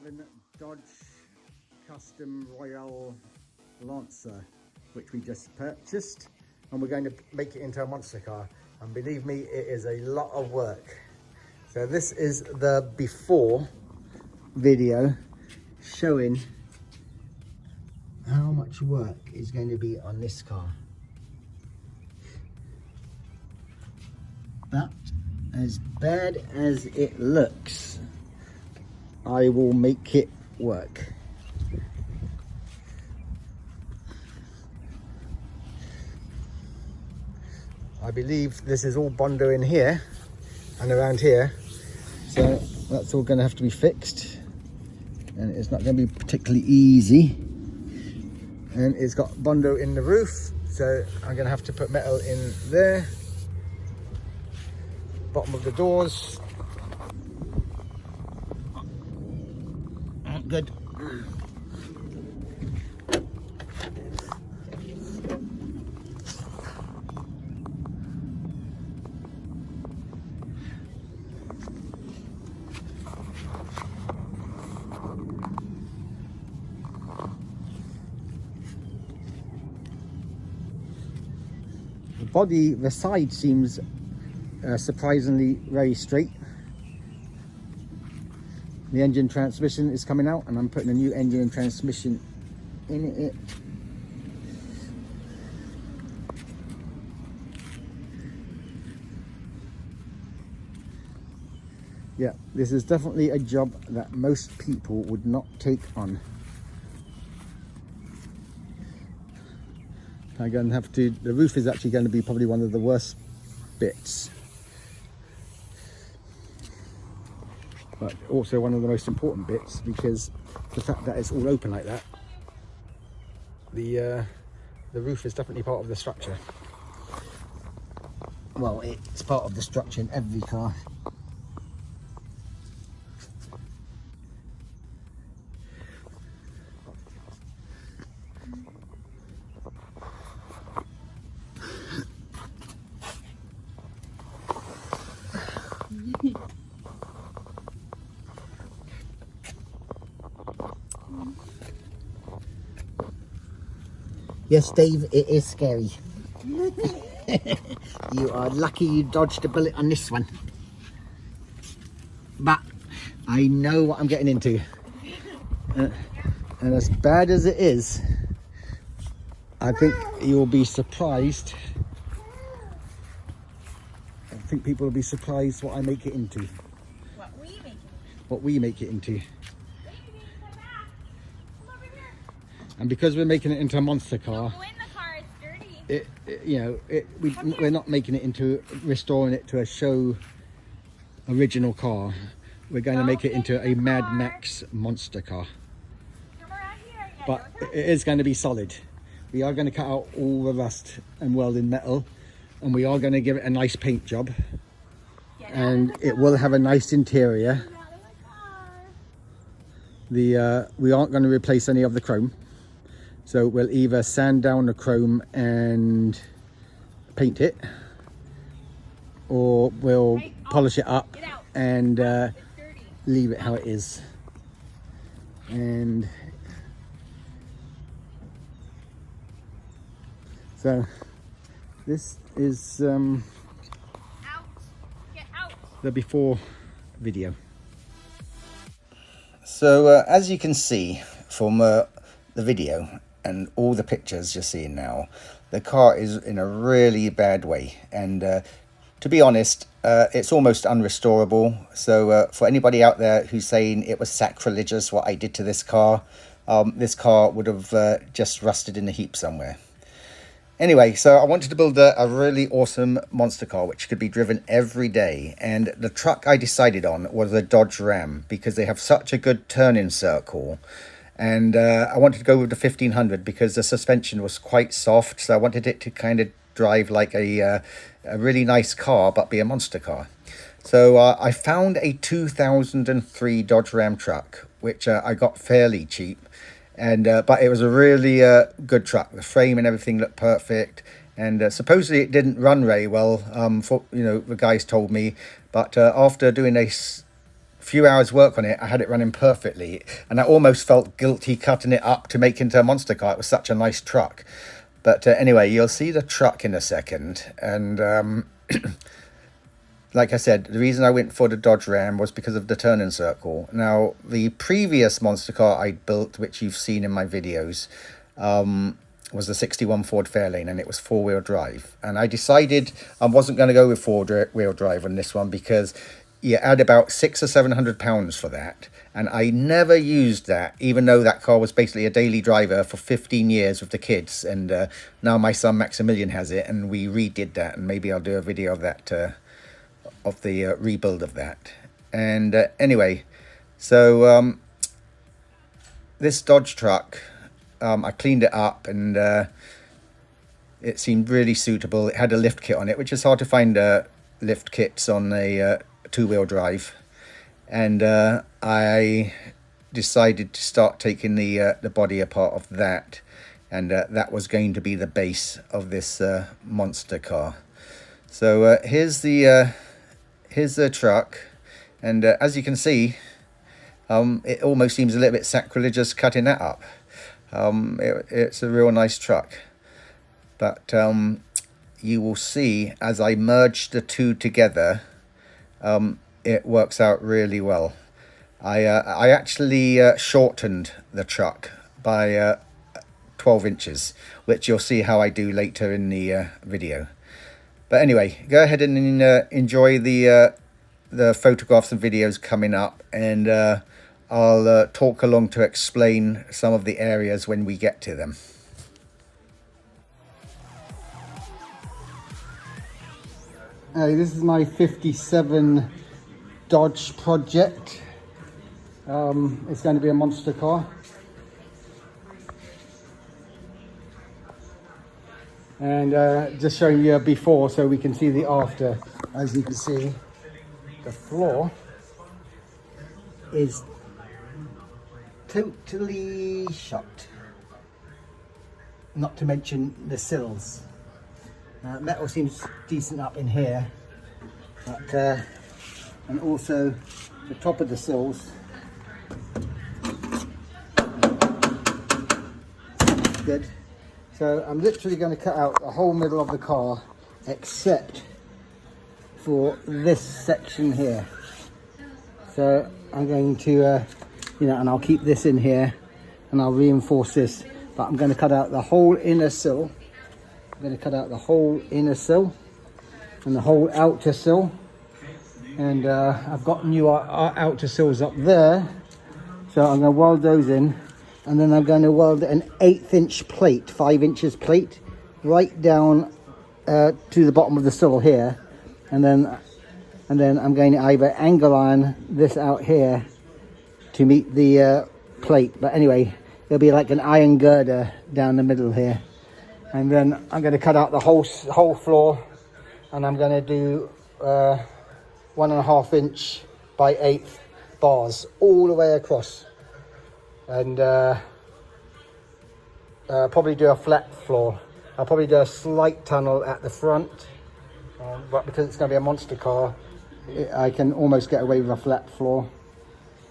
2011 Dodge Custom Royale Lancer, which we just purchased, and we're going to make it into a monster car. And believe me, it is a lot of work. So this is the before video showing how much work is going to be on this car. But as bad as it looks, I will make it work. I believe this is all Bondo in here and around here, so that's all going to have to be fixed, and it's not going to be particularly easy. And it's got Bondo in the roof, so I'm going to have to put metal in there, bottom of the doors. Good. The body, the side seems surprisingly very straight. The engine transmission is coming out, and I'm putting a new engine and transmission in it. Yeah, this is definitely a job that most people would not take on. I'm going to have to, the roof is actually going to be probably one of the worst bits, but also one of the most important bits, because the fact that it's all open like that, the roof is definitely part of the structure. Well, it's part of the structure in every car. Yes, Dave, it is scary. You are lucky you dodged a bullet on this one. But I know what I'm getting into. And as bad as it is, I think you'll be surprised. I think people will be surprised what I make it into. What we make it into. And because we're making it into a monster car, we're not making it into, restoring it to a show original car. We're going to make it into a Mad Max monster car. But it is going to be solid. We are going to cut out all the rust and weld in metal, and we are going to give it a nice paint job, and it will have a nice interior. We aren't going to replace any of the chrome. So we'll either sand down the chrome and paint it, or we'll polish it up and leave it how it is. And so this is the before video. So as you can see from the video and all the pictures you're seeing now, the car is in a really bad way, and to be honest, it's almost unrestorable. So for anybody out there who's saying it was sacrilegious what I did to this car would have just rusted in a heap somewhere. Anyway, so I wanted to build a really awesome monster car which could be driven every day, and the truck I decided on was a Dodge Ram because they have such a good turning circle. And I wanted to go with the 1500 because the suspension was quite soft, so I wanted it to kind of drive like a really nice car but be a monster car. So I found a 2003 Dodge Ram truck, which I got fairly cheap, and but it was a really good truck. The frame and everything looked perfect, and supposedly it didn't run very well, the guys told me, but after doing a few hours work on it, I had it running perfectly, and I almost felt guilty cutting it up to make into a monster car. It was such a nice truck. But anyway, you'll see the truck in a second. And like I said, the reason I went for the Dodge Ram was because of the turning circle. Now, the previous monster car I built, which you've seen in my videos, was the 61 Ford Fairlane, and it was four-wheel drive. And I decided I wasn't going to go with four-wheel drive on this one because you add about £600 or £700 for that. And I never used that, even though that car was basically a daily driver for 15 years with the kids. And now my son Maximilian has it, and we redid that. And maybe I'll do a video of that, of the rebuild of that. And anyway, so this Dodge truck, I cleaned it up, and it seemed really suitable. It had a lift kit on it, which is hard to find lift kits on a two-wheel drive. And I decided to start taking the body apart of that, and that was going to be the base of this monster car. So here's the truck, and as you can see, it almost seems a little bit sacrilegious cutting that up. It's a real nice truck, but you will see as I merge the two together, it works out really well. I actually shortened the truck by 12 inches, which you'll see how I do later in the video. But anyway, go ahead and enjoy the photographs and videos coming up, and I'll talk along to explain some of the areas when we get to them. This is my 57 Dodge Project. It's going to be a monster car. And just showing you a before so we can see the after. As you can see, the floor is totally shut. Not to mention the sills. Metal seems decent up in here, but and also the top of the sills. Good. So I'm literally going to cut out the whole middle of the car except for this section here. So I'm going to, and I'll keep this in here and I'll reinforce this, but I'm going to cut out the whole inner sill. I'm going to cut out the whole inner sill and the whole outer sill. And I've got new outer sills up there. So I'm going to weld those in. And then I'm going to weld an 1/8 inch plate, 5 inches plate, right down to the bottom of the sill here. And then I'm going to either angle iron this out here to meet the plate. But anyway, it'll be like an iron girder down the middle here. And then I'm going to cut out the whole floor, and I'm going to do 1.5 inch by 1/8 bars all the way across. And probably do a flat floor. I'll probably do a slight tunnel at the front, but because it's going to be a monster car, I can almost get away with a flat floor.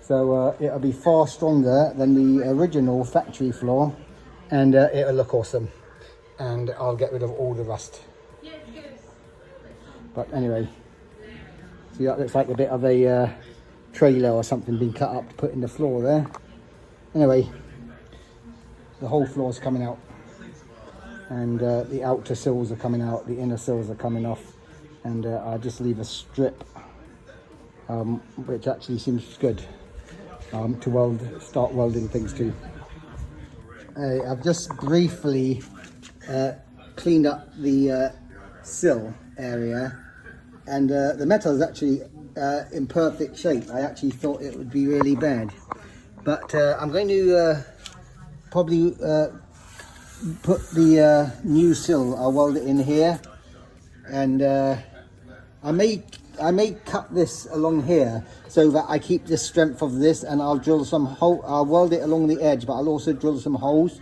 So it'll be far stronger than the original factory floor, and it'll look awesome. And I'll get rid of all the rust. But anyway, see, that looks like a bit of a trailer or something being cut up to put in the floor there. Anyway, the whole floor is coming out, and the outer sills are coming out, the inner sills are coming off, and I'll just leave a strip, which actually seems good to start welding things to. I've just briefly cleaned up the sill area, and the metal is actually in perfect shape. I actually thought it would be really bad. But I'm going to probably put the new sill. I'll weld it in here, and I may cut this along here so that I keep the strength of this, and I'll drill some hole. I'll weld it along the edge, but I'll also drill some holes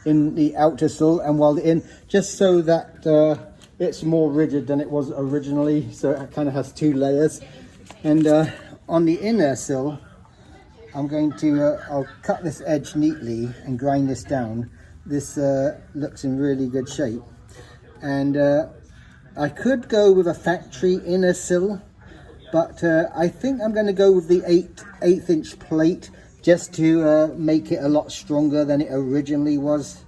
in the outer sill and weld it in, just so that it's more rigid than it was originally. So it kind of has two layers, and on the inner sill, I'm going to, I'll cut this edge neatly and grind this down. This looks in really good shape. And I could go with a factory inner sill, but I think I'm going to go with the 1/8 inch plate just to make it a lot stronger than it originally was.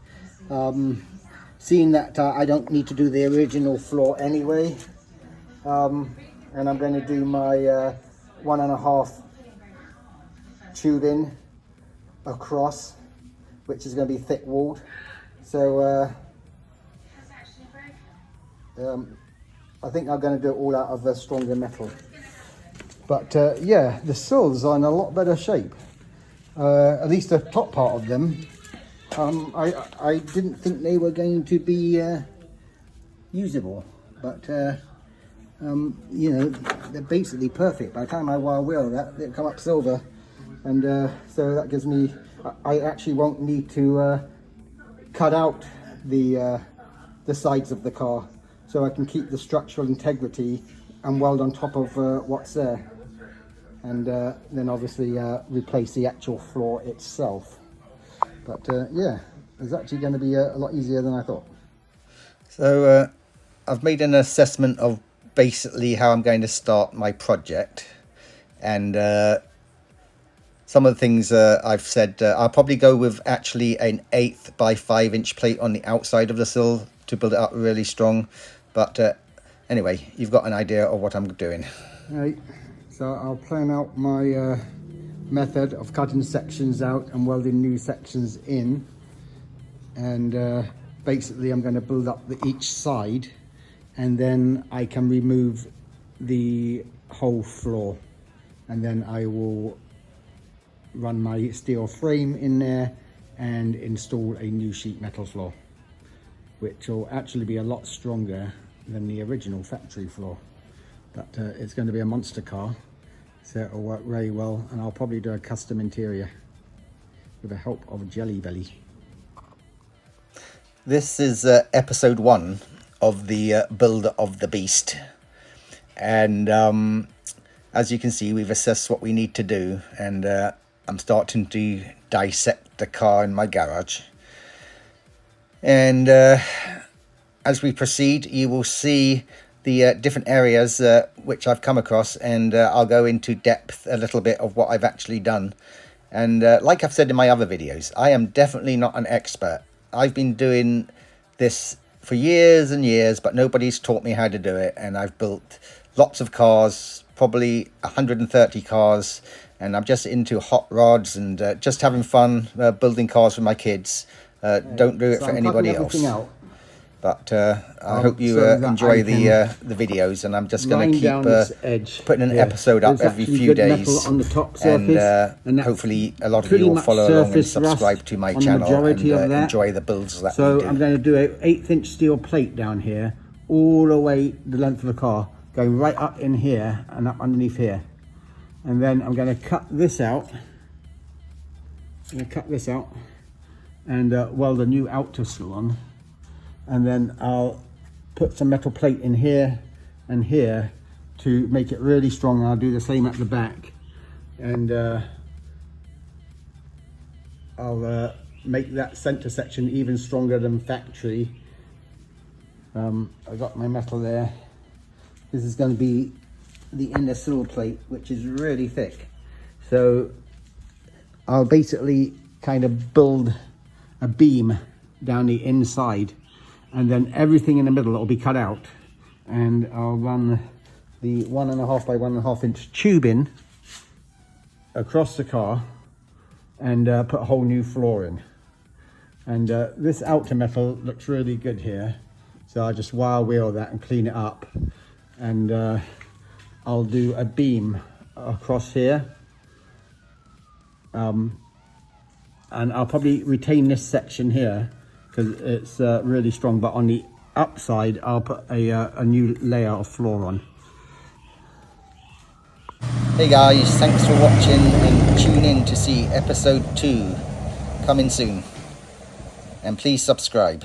Seeing that I don't need to do the original floor anyway. And I'm going to do my 1.5 tubing across, which is going to be thick walled. So I think I'm going to do it all out of stronger metal. But yeah, the sills are in a lot better shape. At least the top part of them. I didn't think they were going to be usable, but you know, they're basically perfect. By the time I wire wheel that, they'll come up silver, and so that gives me, I actually won't need to cut out the sides of the car, so I can keep the structural integrity and weld on top of what's there, and then obviously replace the actual floor itself. But yeah, it's actually going to be a lot easier than I thought. So I've made an assessment of basically how I'm going to start my project, and some of the things I've said, I'll probably go with actually an 1/8 by 5 inch plate on the outside of the sill to build it up really strong. But anyway, you've got an idea of what I'm doing. Right, so I'll plan out my method of cutting sections out and welding new sections in, and basically I'm going to build up each side, and then I can remove the whole floor, and then I will run my steel frame in there and install a new sheet metal floor, which will actually be a lot stronger than the original factory floor. But it's going to be a monster car, so it'll work very well, and I'll probably do a custom interior with the help of Jelly Belly. This is episode 1 of the build of the beast, and as you can see, we've assessed what we need to do, and I'm starting to dissect the car in my garage. And as we proceed, you will see the different areas which I've come across, and I'll go into depth a little bit of what I've actually done. And like I've said in my other videos, I am definitely not an expert. I've been doing this for years and years, but nobody's taught me how to do it, and I've built lots of cars, probably 130 cars, and I'm just into hot rods and just having fun building cars for my kids. Don't do it for anybody else. But I hope you enjoy the videos, and I'm just going to keep putting an episode up every few days, on the top surface, and hopefully a lot of you will follow along and subscribe to my channel and enjoy the builds that we do. So I'm going to do an 1/8 inch steel plate down here, all the way the length of the car, going right up in here and up underneath here. And then I'm going to cut this out. I'm going to cut this out and weld a new outer sill on. And then I'll put some metal plate in here and here to make it really strong. I'll do the same at the back, and I'll make that center section even stronger than factory. I got my metal there. This is going to be the inner sill plate, which is really thick. So I'll basically kind of build a beam down the inside, and then everything in the middle will be cut out, and I'll run the 1.5 by 1.5 inch tubing across the car and put a whole new floor in. And this outer metal looks really good here, so I'll just wire wheel that and clean it up, and I'll do a beam across here, and I'll probably retain this section here because it's really strong, but on the upside I'll put a new layer of floor on. Hey guys, thanks for watching, and tune in to see episode 2 coming soon, and please subscribe.